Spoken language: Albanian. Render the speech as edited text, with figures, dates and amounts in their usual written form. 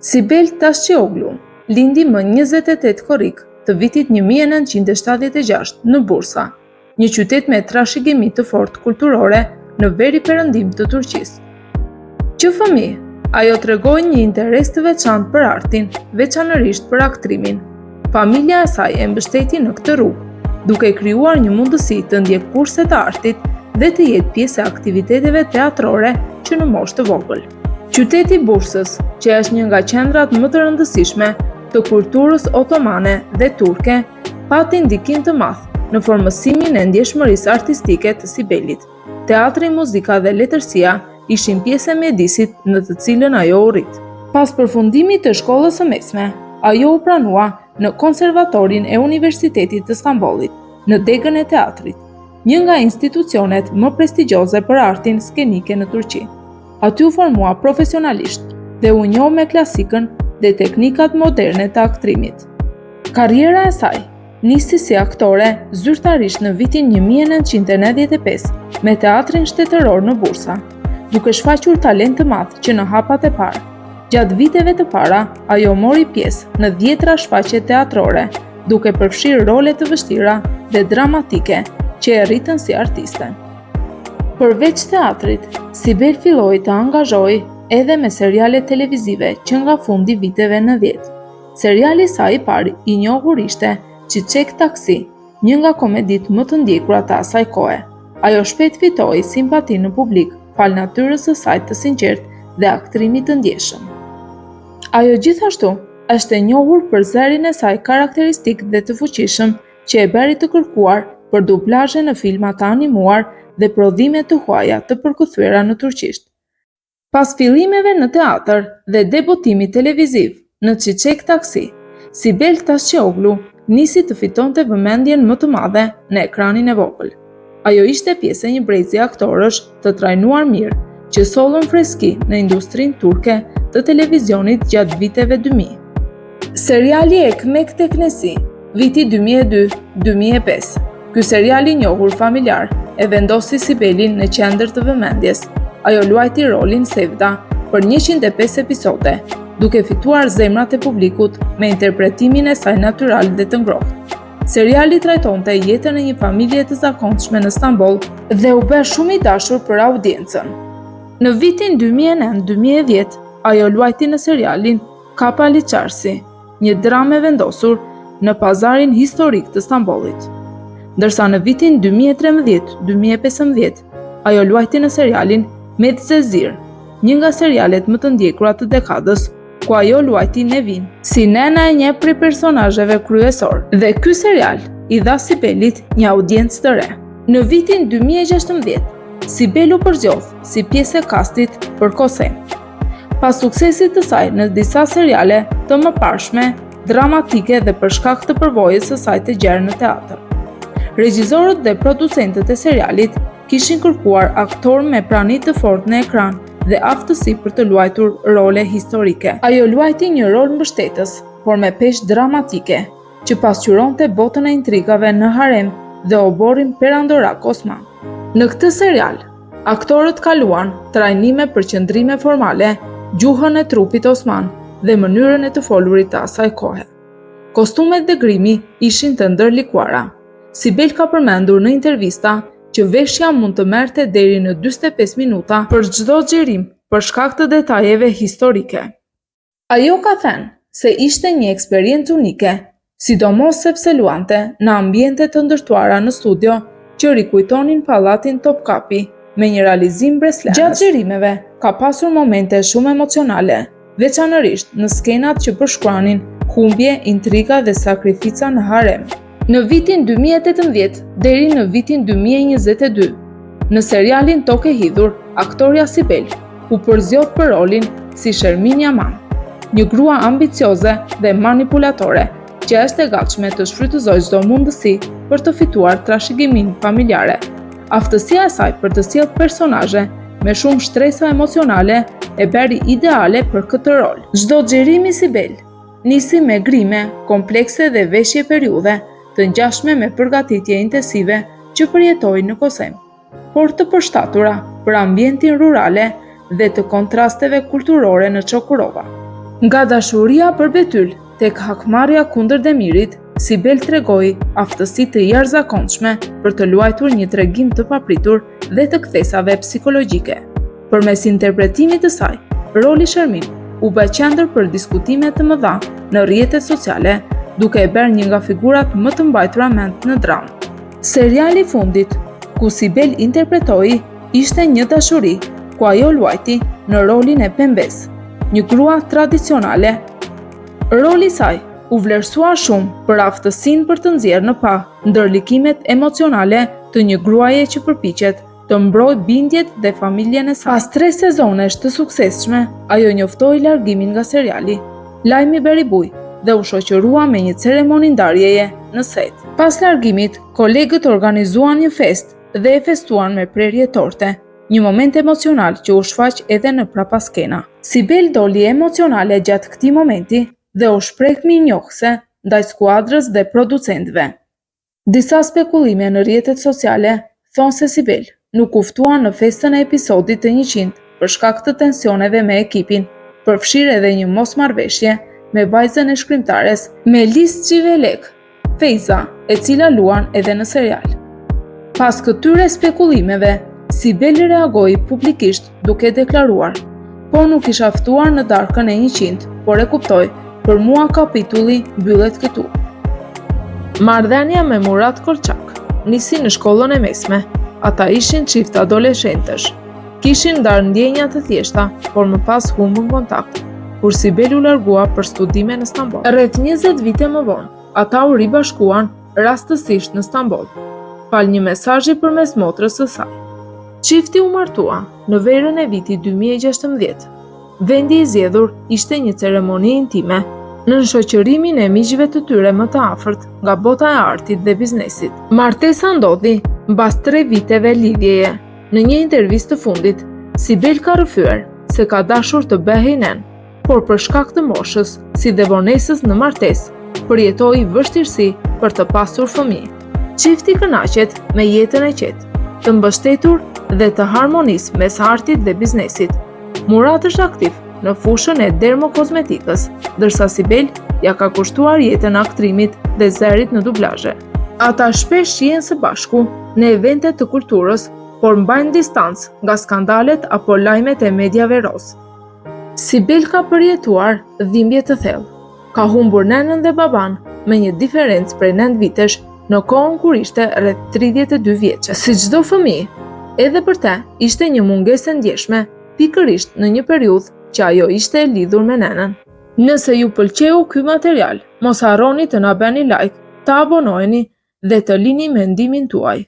Sibel Tascioglu lindi më 28 korrik të vitit 1976 në Bursa, një qytet me trashëgimi të fortë kulturore në veri perëndim të Turqisë. Që fëmijë, ajo tregoi një interes të veçantë për artin, veçanërisht për aktrimin. Familja e saj e mbështeti në këtë rrugë, duke krijuar një mundësi të ndjek kurse të artit dhe të jetë pjesë e aktiviteteve teatrore që në moshë të vogël. Qyteti Bursës, që është një nga qendrat më të rëndësishme të kulturës otomane dhe turke, pati ndikim të madh në formësimin e ndjeshmërisë artistike të Sibelit. Teatri, muzika dhe letërsia ishin pjesë e mjedisit në të cilën ajo u rrit. Pas përfundimit të shkollës së mesme, ajo u pranua në Konservatorin e Universitetit të Stambollit, në degën e teatrit, një nga institucionet më prestigjioze për artin skenike në Turqi. Aty u formua profesionalisht dhe u njoh me klasikën dhe teknikat moderne të aktrimit. Karriera e saj nisi si aktore zyrtarisht në vitin 1995 me teatrin shtetëror në Bursa, duke shfaqur talent të madh që në hapat e parë. Gjatë viteve të para, ajo mori pjesë në 10 shfaqje teatrore, duke përfshirë role të vështira dhe dramatike që e rritën si artiste. Përveç teatrit, Sibel filloi të angazhohej edhe me seriale televizive që nga fundi viteve 90. Seriali i saj i parë i njohur ishte Çiçek Taksi, një nga komeditë më të ndjekura të asaj kohe. Ajo shpejt fitoi simpati në publik fal natyrës së saj të sinqertë dhe aktrimit të ndjeshëm. Ajo gjithashtu është e njohur për zërin e saj karakteristik dhe të fuqishëm që e bëri të kërkuar për dublazhe në filma të animuar dhe prodhime të huaja të përkëthyera në turqisht. Pas fillimeve në teatr dhe debutimit televiziv në Çiçek Taksi, Sibel Tascioglu nisi të fitonte vëmendjen më të madhe në ekranin e vogël. Ajo ishte pjesë e një brezi aktorësh të trajnuar mirë, që sollën freski në industrinë turke të televizionit gjatë viteve 2000. Seriali Ekmek Teknesi, viti 2002-2005. Ky serial i njohur familjar e vendosi Sibelin në qendër të vëmendjes. Ajo luajti rolin Sevda për 105 episode, duke fituar zemrat e publikut me interpretimin e saj natyral dhe të ngrohtë. Seriali trajtonte jetën e një familje të zakonshme në Stamboll dhe u bë shumë i dashur për audiencën. Në vitin 2009-2010, ajo luajti në serialin Kapa Liçarsi, një dramë e vendosur në pazarin historik të Stambollit. Ndërsa në vitin 2013-2015, ajo luajti në serialin Medcezir, një nga serialet më të ndjekura të dekadës, ku ajo luajti Nevin, si nena e një prej personazheve kryesor. Dhe ky serial i dha Sibelit një audiencë të re. Në vitin 2016, Sibel u përzgjodh si pjesë e kastit për Kosem. Pas suksesit të saj në disa seriale të mëparshme, dramatike dhe për shkak të përvojës së saj të gjerë në teatr. Regjizorët dhe producentët e serialit kishin kërkuar aktor me prani të fortë në ekran dhe aftësi për të luajtur role historike. Ajo luajti një rol mbështetës, por me peshë dramatike, që pasqyronte botën e intrigave në harem dhe oborin perandorak Osman. Në këtë serial, aktorët kaluan trajnime për qëndrime formale, gjuhën e trupit Osman dhe mënyrën e të folurit të asaj kohe. Kostumet dhe grimi ishin të ndërlikuara. Sibel ka përmendur në intervista që veshja mund të merrte deri në 45 minuta për çdo xhirim për shkak të detajeve historike. Ajo ka thënë se ishte një eksperiencë unike, sidomos sepse luante në ambiente të ndërtuara në studio që rikujtonin pallatin Topkapi me një realizim breslënës. Gjatë xhirimeve ka pasur momente shumë emocionale, veçanërisht në skenat që përshkruanin humbje, intriga dhe sakrifica në harem. Në vitin 2018 deri në vitin 2022, në serialin Tokë e Hidhur, aktoria Sibel u përzgjodh për rolin si Shermin Yaman, një grua ambicioze dhe manipulatore që është e gatshme të shfrytëzojë çdo mundësi për të fituar trashëgiminë familjare. Aftësia e saj për të sjellë personazhe me shumë shtresa emocionale e bëri ideale për këtë rol. Çdo xhirim i Sibel nisi me grime komplekse dhe veshje periudhe të ngjashme me përgatitje intensive që përjetoi në Kosem, por të përshtatura për ambientin rurale dhe të kontrasteve kulturore në Çokurova. Nga dashuria për Betyl tek hakmarrja kundër Demirit, Sibel tregoi aftësi të jashtëzakonshme për të luajtur një tregim të papritur dhe të kthesave psikologjike. Përmes interpretimit të saj, roli Shermin u bë qendër për diskutime të mëdha në rrjetet sociale, duke e bërë një nga figurat më të mbajtura mend në dramë. Seriali i fundit, ku Sibel interpretoi, ishte Një dashuri, ku ajo luajti në rolin e Pembes, një grua tradicionale. Roli i saj u vlerësua shumë për aftësinë për të nxjerrë në pa ndërlikimet emocionale të një gruaje që përpiqet të mbrojë bindjet dhe familjen e saj. Pas 3 sezonesh të suksesshme, ajo njoftoi largimin nga seriali, lajmi bëri bujë dhe u shoqërua me një ceremoni ndarjeje në set. Pas largimit, kolegët organizuan një festë dhe e festuan me prerje torte, një moment emocional që u shfaq edhe në prapaskena. Sibel doli emocionale gjatë këtij momenti dhe u shpreh mirënjohëse ndaj skuadrës dhe producentëve. Disa spekulime në rrjetet sociale thonë se Sibel nuk u ftua në festën e episodit të 100 për shkak të tensioneve me ekipin, përfshirë edhe një mosmarrveshje me vajzën e shkrimtares Melis Civelek, Feiza, e cila luan edhe në serial. Pas këtyre spekulimeve, Sibel reagoi publikisht duke deklaruar: "Po nuk isha ftuar në darkën e 100, por e kuptoj, për mua kapitulli mbyllet këtu." Marrëdhënia me Murat Korçak nisi në shkollën e mesme. Ata ishin çift adoleshentësh. Kishin ndarë ndjenja të thjeshta, por më pas humbën kontakt, kur Sibel u largua për studime në Stamboll. Rreth 20 vite më vonë, ata u ribashkuan rastësisht në Stamboll, fal një mesazhi përmes motrës së saj. Çifti u martua në verën e vitit 2016. Vendi i zgjedhur ishte një ceremoni intime, në shoqërimin e miqve të tyre më të afërt nga bota e artit dhe biznesit. Martesa ndodhi mbas 3 viteve lidhjeje. Në një intervistë të fundit, Sibel ka rrëfyer se ka dashur të bëhej nën, por për shkak të moshës, si dhe vonesës në martesë, përjetoi vështirësi për të pasur fëmijë. Çifti kënaqet me jetën e qetë, të mbështetur dhe të harmonisë mes artit dhe biznesit. Murat është aktiv në fushën e dermokozmetikës, ndërsa Sibel ja ka kushtuar jetën aktrimit dhe zërit në dublazhe. Ata shpesh shihen së bashku në evente të kulturës, por mbajnë distancë nga skandalet apo lajmet e mediave roz. Sibel ka përjetuar dhimbje të thellë. Ka humbur nënën dhe baban me një diferencë prej 9 vitesh në kohën kur ishte rreth 32 vjeçe. Si çdo fëmijë, edhe për të ishte një mungesë e ndjeshme, pikërisht në një periudhë që ajo ishte e lidhur me nënën. Nëse ju pëlqeu ky material, mos harroni të na bëni like, të abonoheni dhe të lini mendimin tuaj.